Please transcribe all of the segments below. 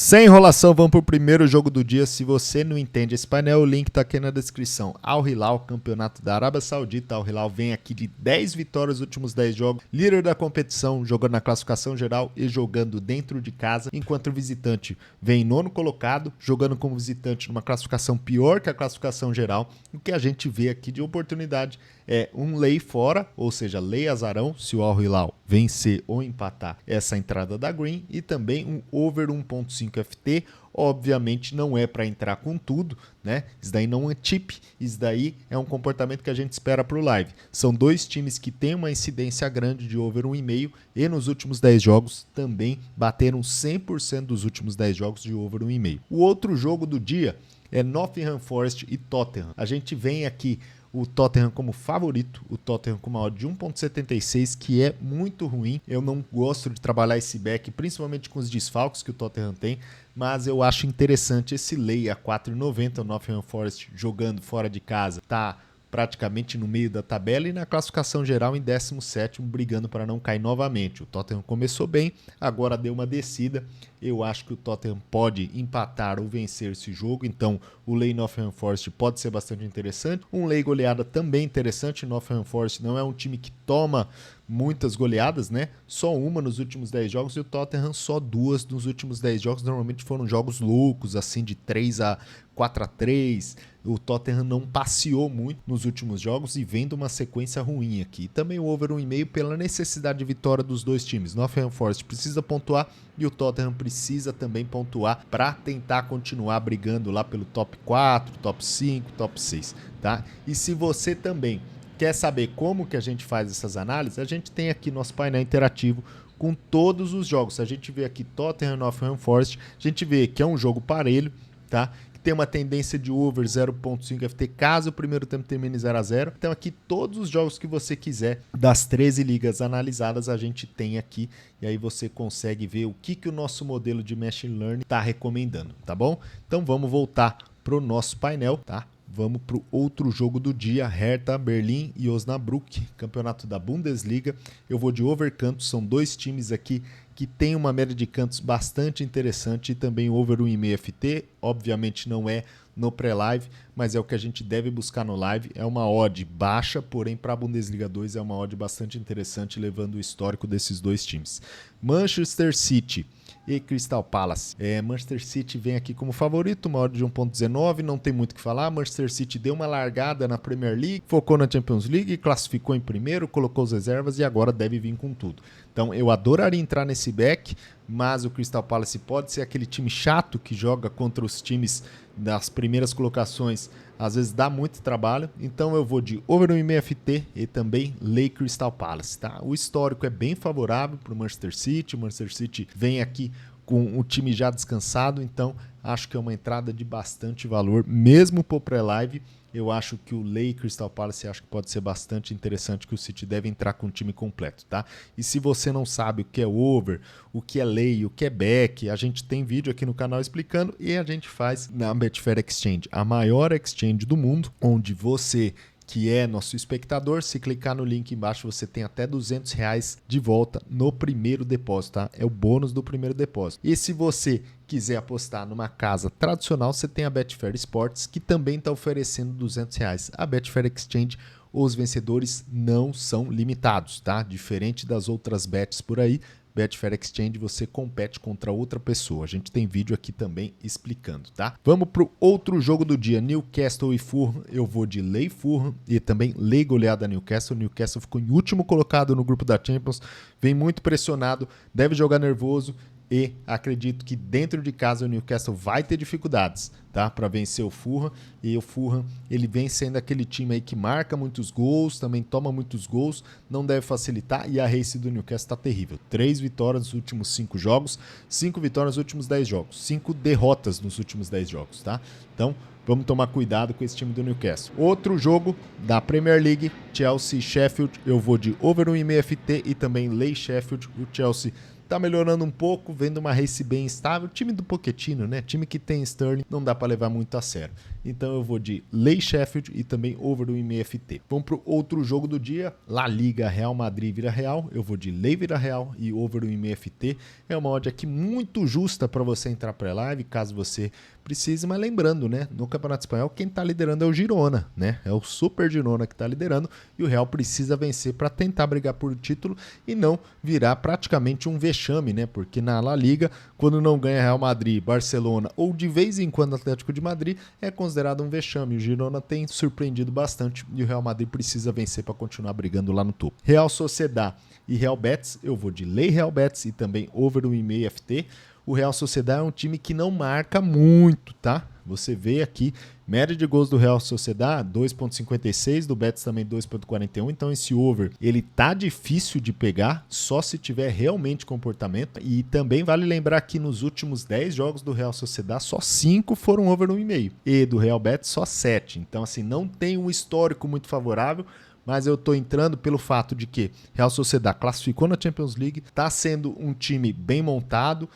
Sem enrolação, vamos para o primeiro jogo do dia. Se você não entende esse painel, o link está aqui na descrição. Al Hilal, campeonato da Arábia Saudita. Al Hilal vem aqui de 10 vitórias nos últimos 10 jogos. Líder da competição, jogando na classificação geral e jogando dentro de casa. Enquanto o visitante vem nono colocado, jogando como visitante numa classificação pior que a classificação geral. O que a gente vê aqui de oportunidade é um lei fora, ou seja, lei azarão, se o Al Hilal vencer ou empatar essa entrada da Green, e também um over 1.5 FT. Obviamente não é para entrar com tudo, né? Isso daí não é chip, isso daí é um comportamento que a gente espera para o live. São dois times que têm uma incidência grande de over 1,5 e nos últimos 10 jogos também bateram 100% dos últimos 10 jogos de over 1,5. O outro jogo do dia é Nottingham Forest e Tottenham. A gente vem aqui o Tottenham como favorito, o Tottenham com uma odd de 1.76, que é muito ruim. Eu não gosto de trabalhar esse back, principalmente com os desfalques que o Tottenham tem, mas eu acho interessante esse lay a 4,90. O Nottingham Forest jogando fora de casa tá praticamente no meio da tabela e na classificação geral em 17º, brigando para não cair novamente. O Tottenham começou bem, agora deu uma descida. Eu acho que o Tottenham pode empatar ou vencer esse jogo, então o lay Nottingham Forest pode ser bastante interessante. Um lay goleada também interessante. Nottingham Forest não é um time que toma muitas goleadas, né? Só uma nos últimos 10 jogos e o Tottenham só duas nos últimos 10 jogos. Normalmente foram jogos loucos, assim, de 3-4-3. O Tottenham não passeou muito nos últimos jogos e vem de uma sequência ruim aqui. E também o over 1,5 pela necessidade de vitória dos dois times. Nottingham Forest precisa pontuar e o Tottenham precisa também pontuar para tentar continuar brigando lá pelo top 4, top 5, top 6, tá? E se você também quer saber como que a gente faz essas análises, a gente tem aqui nosso painel interativo com todos os jogos. A gente vê aqui Tottenham e Nottingham Forest, a gente vê que é um jogo parelho, tá? Que tem uma tendência de over 0.5 FT caso o primeiro tempo termine 0-0. Então aqui todos os jogos que você quiser das 13 ligas analisadas a gente tem aqui, e aí você consegue ver o que o nosso modelo de Machine Learning está recomendando, tá bom? Então vamos voltar para o nosso painel, tá? Vamos para o outro jogo do dia, Hertha Berlim e Osnabrück, campeonato da Bundesliga. Eu vou de over cantos, são dois times aqui que tem uma média de cantos bastante interessante e também over 1,5 FT. Obviamente não é no pré-live, mas é o que a gente deve buscar no live. É uma odd baixa, porém para a Bundesliga 2 é uma odd bastante interessante, levando o histórico desses dois times. Manchester City e Crystal Palace. Manchester City vem aqui como favorito, uma odd de 1.19, não tem muito o que falar. Manchester City deu uma largada na Premier League, focou na Champions League, classificou em primeiro, colocou as reservas e agora deve vir com tudo. Então eu adoraria entrar nesse back, mas o Crystal Palace pode ser aquele time chato que joga contra os times das primeiras colocações, às vezes dá muito trabalho, então eu vou de over 1,5 FT e também lay Crystal Palace, tá? O histórico é bem favorável para o Manchester City. O Manchester City vem aqui com o time já descansado, então acho que é uma entrada de bastante valor, mesmo para o pré-live. Eu acho que o lay Crystal Palace acho que pode ser bastante interessante, que o City deve entrar com o time completo, tá? E se você não sabe o que é over, o que é lay, o que é back, a gente tem vídeo aqui no canal explicando e a gente faz na Betfair Exchange, a maior exchange do mundo, onde você que é nosso espectador, se clicar no link embaixo você tem até R$200 de volta no primeiro depósito, tá? É o bônus do primeiro depósito. E se você quiser apostar numa casa tradicional, você tem a Betfair Sports, que também está oferecendo R$200. A Betfair Exchange, os vencedores não são limitados, tá? Diferente das outras bets por aí, Betfair Exchange você compete contra outra pessoa. A gente tem vídeo aqui também explicando, tá? Vamos para o outro jogo do dia, Newcastle e Fulham. Eu vou de lay Fulham e também lay goleada Newcastle. Newcastle ficou em último colocado no grupo da Champions, vem muito pressionado, deve jogar nervoso e acredito que dentro de casa o Newcastle vai ter dificuldades, tá? Para vencer o Fulham. E o Fulham, ele vem sendo aquele time aí que marca muitos gols, também toma muitos gols, não deve facilitar, e a race do Newcastle está terrível. 3 vitórias nos últimos 5 jogos, 5 vitórias nos últimos 10 jogos, 5 derrotas nos últimos 10 jogos, tá? Então, vamos tomar cuidado com esse time do Newcastle. Outro jogo da Premier League, Chelsea e Sheffield. Eu vou de over 1,5 FT e também lay Sheffield. O Chelsea tá melhorando um pouco, vendo uma race bem estável. Time do Pochettino, né? Time que tem Sterling, não dá para levar muito a sério. Então eu vou de Lei Sheffield e também over 1,5 FT. Vamos pro outro jogo do dia, La Liga, Real Madrid Vila Real. Eu vou de Lei Vila Real e over 1,5 FT. É uma odd aqui muito justa para você entrar pré-live, caso você precise, mas lembrando, né, no Campeonato Espanhol quem está liderando é o Girona, né? É o Super Girona que está liderando e o Real precisa vencer para tentar brigar por título e não virar praticamente um vexame, né? Porque na La Liga, quando não ganha Real Madrid, Barcelona ou de vez em quando Atlético de Madrid, é considerado um vexame. O Girona tem surpreendido bastante e o Real Madrid precisa vencer para continuar brigando lá no topo. Real Sociedad e Real Betis, eu vou de Lei Real Betis e também over 1,5 FT. O Real Sociedad é um time que não marca muito, tá? Você vê aqui, média de gols do Real Sociedad, 2,56, do Betis também 2,41, então esse over, ele tá difícil de pegar, só se tiver realmente comportamento, e também vale lembrar que nos últimos 10 jogos do Real Sociedad, só 5 foram over 1,5, e do Real Betis só 7, então assim, não tem um histórico muito favorável, mas eu tô entrando pelo fato de que Real Sociedad classificou na Champions League, tá sendo um time bem montado,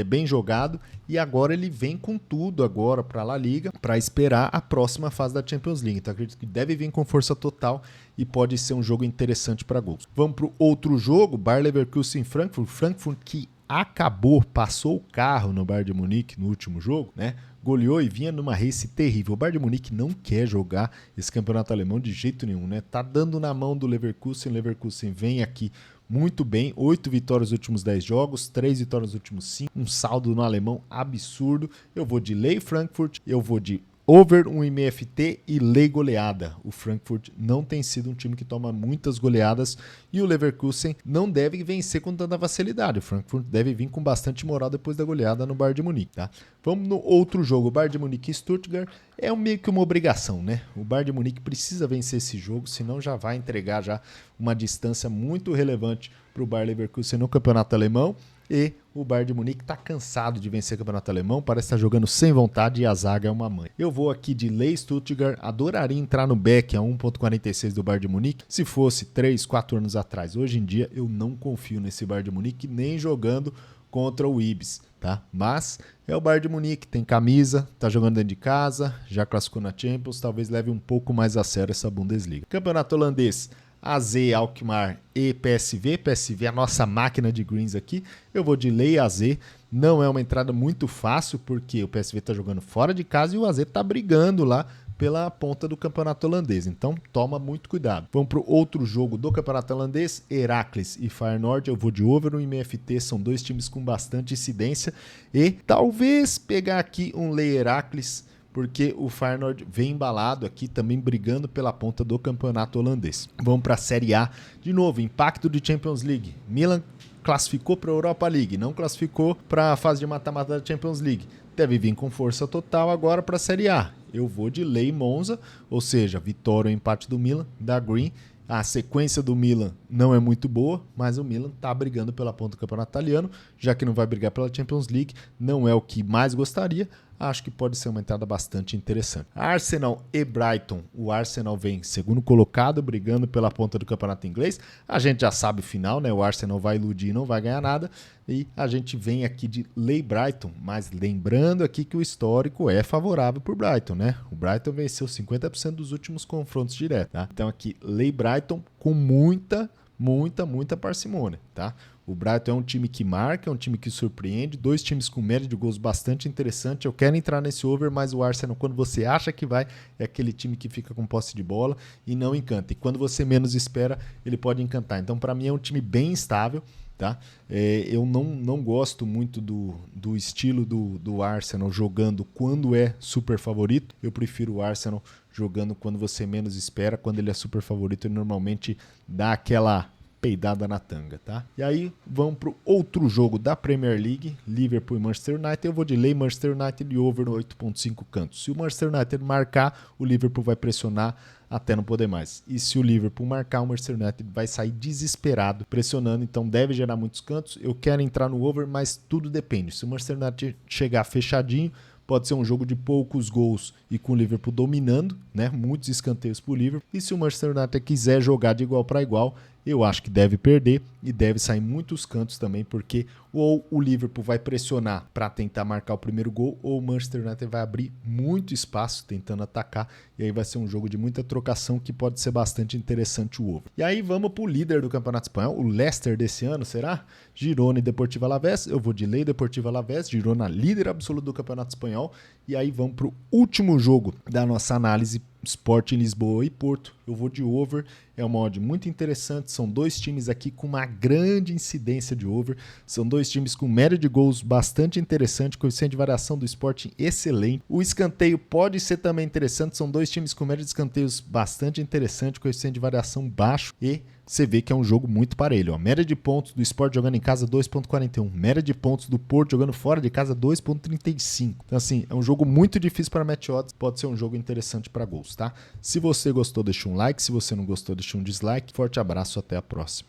bem jogado, e agora ele vem com tudo agora para a La Liga, para esperar a próxima fase da Champions League. Então acredito que deve vir com força total e pode ser um jogo interessante para gols. Vamos para o outro jogo, Bayer Leverkusen em Frankfurt. Frankfurt que passou o carro no Bayern de Munique no último jogo, né? Goleou e vinha numa race terrível. O Bayern de Munique não quer jogar esse campeonato alemão de jeito nenhum, né? Tá dando na mão do Leverkusen. O Leverkusen vem aqui muito bem, 8 vitórias nos últimos 10 jogos, 3 vitórias nos últimos 5, um saldo no alemão absurdo. Eu vou de Lei Frankfurt, eu vou de over 1,5 FT e lei goleada. O Frankfurt não tem sido um time que toma muitas goleadas e o Leverkusen não deve vencer com tanta facilidade. O Frankfurt deve vir com bastante moral depois da goleada no Bayern de Munique, tá? Vamos no outro jogo, o Bayern de Munique e Stuttgart. É meio que uma obrigação, né? O Bayern de Munique precisa vencer esse jogo, senão já vai entregar já uma distância muito relevante para o Bayer Leverkusen no campeonato alemão. E o Bayern de Munique está cansado de vencer o campeonato alemão, parece estar jogando sem vontade e a zaga é uma mãe. Eu vou aqui de Lei Stuttgart, adoraria entrar no back a 1,46 do Bayern de Munique, se fosse 3, 4 anos atrás. Hoje em dia eu não confio nesse Bayern de Munique, nem jogando contra o Ibis, tá? Mas é o Bayern de Munique, tem camisa, tá jogando dentro de casa, já classificou na Champions, talvez leve um pouco mais a sério essa Bundesliga. Campeonato holandês, AZ, Alkmaar e PSV. PSV é a nossa máquina de greens aqui. Eu vou de Lei AZ. Não é uma entrada muito fácil, porque o PSV está jogando fora de casa e o AZ está brigando lá pela ponta do campeonato holandês. Então, toma muito cuidado. Vamos para o outro jogo do campeonato holandês, Heracles e Feyenoord. Eu vou de over no IMFT, são dois times com bastante incidência. E talvez pegar aqui um Lei Heracles, porque o Feyenoord vem embalado aqui, também brigando pela ponta do campeonato holandês. Vamos para a Série A. De novo, impacto de Champions League. Milan classificou para a Europa League, não classificou para a fase de mata-mata da Champions League. Deve vir com força total agora para a Série A. Eu vou de Lei Monza, ou seja, vitória ou empate do Milan, da Green. A sequência do Milan não é muito boa, mas o Milan está brigando pela ponta do campeonato italiano, já que não vai brigar pela Champions League, não é o que mais gostaria. Acho que pode ser uma entrada bastante interessante. Arsenal e Brighton. O Arsenal vem segundo colocado, brigando pela ponta do campeonato inglês. A gente já sabe o final, né? O Arsenal vai iludir e não vai ganhar nada. E a gente vem aqui de Lei Brighton, mas lembrando aqui que o histórico é favorável para o Brighton, né? O Brighton venceu 50% dos últimos confrontos diretos, tá? Então aqui, Lei Brighton com muita parcimônia, tá? O Brighton é um time que marca, é um time que surpreende, dois times com média de gols bastante interessante. Eu quero entrar nesse over, mas o Arsenal, quando você acha que vai, é aquele time que fica com posse de bola e não encanta. E quando você menos espera, ele pode encantar. Então, para mim, é um time bem instável, tá? Eu não gosto muito do estilo do Arsenal jogando quando é super favorito. Eu prefiro o Arsenal jogando quando você menos espera. Quando ele é super favorito, ele normalmente dá aquela peidada na tanga, tá? E aí vamos pro outro jogo da Premier League, Liverpool e Manchester United. Eu vou de Lei Manchester United e over no 8.5 cantos. Se o Manchester United marcar, o Liverpool vai pressionar até não poder mais. E se o Liverpool marcar, o Manchester United vai sair desesperado, pressionando, então deve gerar muitos cantos. Eu quero entrar no over, mas tudo depende. Se o Manchester United chegar fechadinho, pode ser um jogo de poucos gols e com o Liverpool dominando, né? Muitos escanteios para o Liverpool. E se o Manchester United quiser jogar de igual para igual, eu acho que deve perder e deve sair muitos cantos também, porque ou o Liverpool vai pressionar para tentar marcar o primeiro gol, ou o Manchester United vai abrir muito espaço tentando atacar, e aí vai ser um jogo de muita trocação que pode ser bastante interessante o over. E aí vamos pro líder do Campeonato Espanhol, o Leicester desse ano, será? Girona e Deportivo Alavés, eu vou de lei Deportivo Alavés, Girona líder absoluto do Campeonato Espanhol, e aí vamos pro último jogo da nossa análise, Sporting Lisboa e Porto, eu vou de over, é uma odd muito interessante, são dois times aqui com uma grande incidência de over, são dois times com média de gols bastante interessante, coeficiente de variação do Sporting excelente, o escanteio pode ser também interessante, são dois times com média de escanteios bastante interessante, coeficiente de variação baixo e você vê que é um jogo muito parelho. Ó. Média de pontos do Sport jogando em casa 2.41, média de pontos do Porto jogando fora de casa 2.35. Então assim, é um jogo muito difícil para match odds, pode ser um jogo interessante para gols, tá? Se você gostou, deixa um like, se você não gostou, deixa um dislike. Forte abraço, até a próxima.